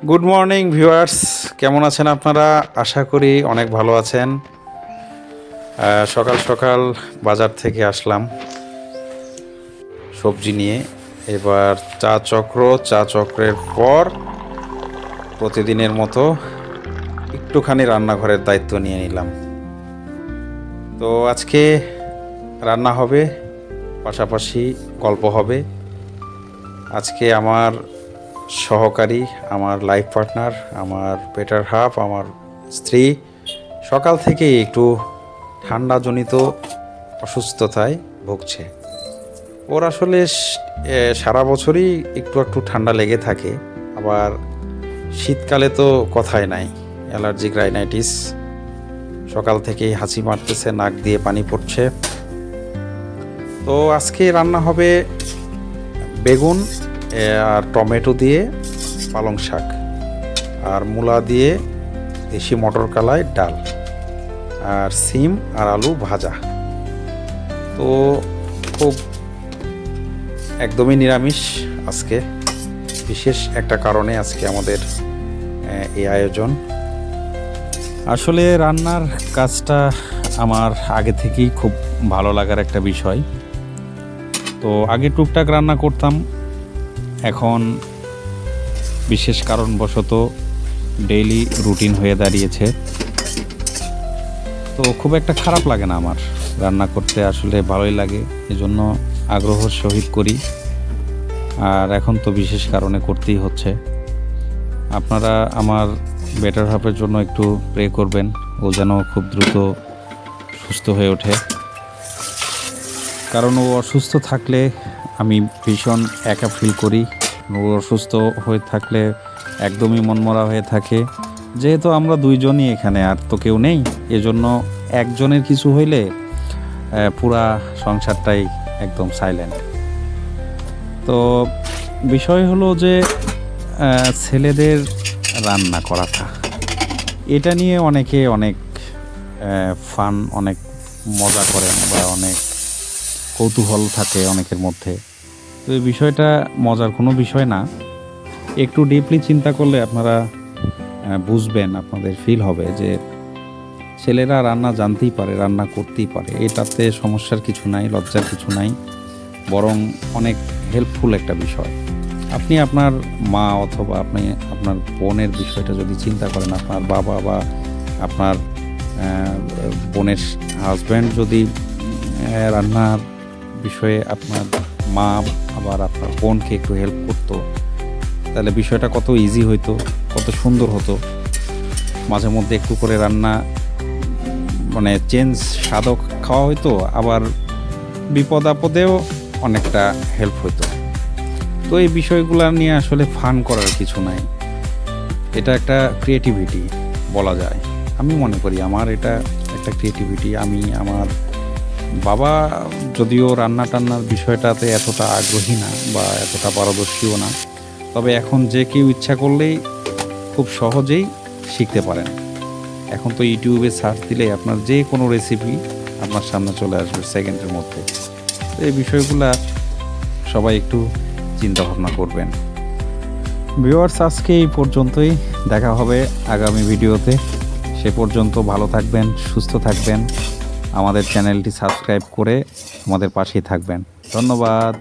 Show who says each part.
Speaker 1: Good morning viewers, কেমন আছেন আপনারা? আশা করি অনেক ভালো আছেন। সকাল সকাল বাজার থেকে আসলাম সবজি নিয়ে। এবার চা চক্রের পর প্রতিদিনের মতো একটুখানি রান্নাঘরের দায়িত্ব নিয়ে নিলাম। তো আজকে রান্না হবে, পাশাপাশি গল্প হবে। আজকে আমার সহকারী, আমার লাইফ পার্টনার, আমার বেটার হাফ, আমার স্ত্রী সকাল থেকেই একটু ঠান্ডাজনিত অসুস্থতায় ভুগছে। ওর আসলে সারা বছরই একটু একটু ঠান্ডা লেগে থাকে, আবার শীতকালে তো কথাই নাই, অ্যালার্জিক রাইনাইটিস। সকাল থেকেই হাঁচি মারতেছে, নাক দিয়ে পানি পড়ছে। তো আজকে রান্না হবে বেগুন আর টমেটো দিয়ে পালং শাক, আর মূলা দিয়ে দেশি মটর কলাই ডাল, আর সিম আর আলু ভাজা। তো খুব একদমই নিরামিষ আজকে। বিশেষ একটা কারণে আজকে আমাদের এই আয়োজন। আসলে রান্নার কাজটা আমার আগে থেকেই খুব ভালো লাগার একটা বিষয়। তো আগে টুকটাক রান্না করতাম, এখন বিশেষ কারণবশত ডেইলি রুটিন হয়ে দাঁড়িয়েছে। তো খুব একটা খারাপ লাগে না আমার, রান্না করতে আসলে ভালোই লাগে, এজন্য আগ্রহের সহিত করি। আর এখন তো বিশেষ কারণে করতেই হচ্ছে। আপনারা আমার বেটার হাফের জন্য একটু প্রে করবেন, ও যেন খুব দ্রুত সুস্থ হয়ে ওঠে। কারণ ও অসুস্থ থাকলে আমি ভীষণ একা ফিল করি। ও অসুস্থ হয়ে থাকলে একদমই মনমরা হয়ে থাকে। যেহেতু আমরা দুইজনই এখানে, আর তো কেউ নেই, এজন্য একজনের কিছু হইলে পুরা সংসারটাই একদম সাইলেন্ট। তো বিষয় হলো যে ছেলেদের রান্না করাটা, এটা নিয়ে অনেকে অনেক ফান, অনেক মজা করেন বা অনেক কৌতূহল থাকে অনেকের মধ্যে। তো এই বিষয়টা মজার কোনো বিষয় না। একটু ডিপলি চিন্তা করলে আপনারা বুঝবেন, আপনাদের ফিল হবে যে ছেলেরা রান্না জানতেই পারে, রান্না করতেই পারে, এটাতে সমস্যার কিছু নাই, লজ্জার কিছু নাই, বরং অনেক হেল্পফুল একটা বিষয়। আপনি আপনার মা অথবা আপনি আপনার বোনের বিষয়টা যদি চিন্তা করেন, আপনার বাবা বা আপনার বোনের হাজব্যান্ড যদি রান্নার বিষয়ে আপনার মা আবার আপনার বোনকে একটু হেল্প করতো, তাহলে বিষয়টা কত ইজি হইতো, কত সুন্দর হতো। মাঝে মধ্যে একটু করে রান্না মানে চেঞ্জ স্বাদও খাওয়া হইতো, আবার বিপদ আপদেও অনেকটা হেল্প হইতো। তো এই বিষয়গুলো নিয়ে আসলে ফান করার কিছু নাই, এটা একটা ক্রিয়েটিভিটি বলা যায়। আমি মনে করি আমার এটা একটা ক্রিয়েটিভিটি। আমি আমার বাবা যদিও রান্না টান্নার বিষয়টাতে এতটা আগ্রহী না বা এতটা পারদর্শীও না, তবে এখন যে কেউ ইচ্ছা করলেই খুব সহজেই শিখতে পারেন। এখন তো ইউটিউবে সার্চ দিলেই আপনার যে কোনো রেসিপি আপনার সামনে চলে আসবে সেকেন্ডের মধ্যে। তো এই বিষয়গুলো সবাই একটু চিন্তা ভাবনা করবেন। ভিউয়ার্স, আজকে এই পর্যন্তই, দেখা হবে আগামী ভিডিওতে। সে পর্যন্ত ভালো থাকবেন, সুস্থ থাকবেন, আমাদের চ্যানেলটি সাবস্ক্রাইব করে আমাদের পাশেই থাকবেন। ধন্যবাদ।